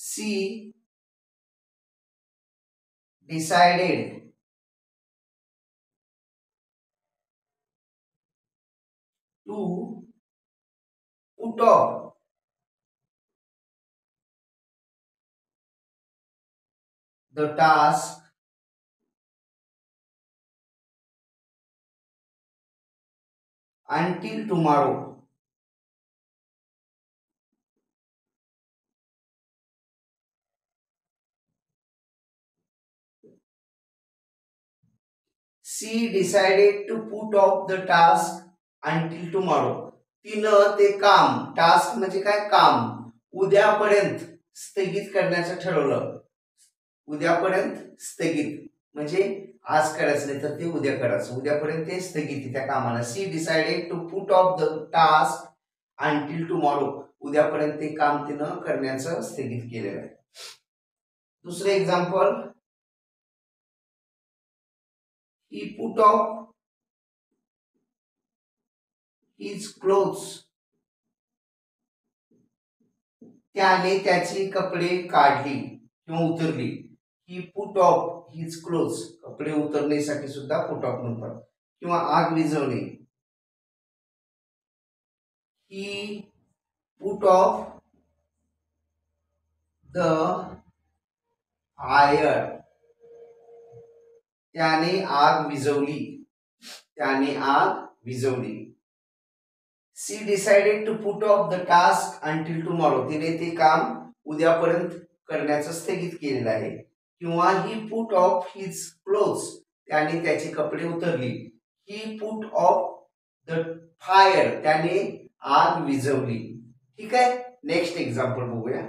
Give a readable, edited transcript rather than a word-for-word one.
C decided to put off the task until tomorrow. She decided to put off the task until tomorrow. तिनं ते काम, task म्हणजे काय, काम उद्यापर्यंत स्थगित करण्याचं ठरवलं. उद्यापर्यंत स्थगित म्हणजे आज करायचं नाही तर ते उद्या करायचं, उद्यापर्यंत ते स्थगिती त्या कामाला. She decided to put off the task until tomorrow. उद्यापर्यंत ते काम तिनं करण्याचं स्थगित केलेलं आहे. दुसरे example, he put off his clothes. त्याने त्याची कपडे काढली किंवा उतरली. He put off his clothes, कपडे उतरण्यासाठी सुद्धा पुट ऑफ म्हणतात. किंवा आग विझवणे, he put off the fire. त्याने आग विझवली, त्याने आग विझवली. She decided to put off the task until tomorrow. तिने ते काम उद्यापर्यंत करण्याचं स्थगित केलेलं आहे. किंवा he put off his clothes, त्याने त्याचे कपडे उतरली. He put off the fire, त्याने आग विझवली. ठीक आहे, नेक्स्ट एक्झाम्पल बघूया.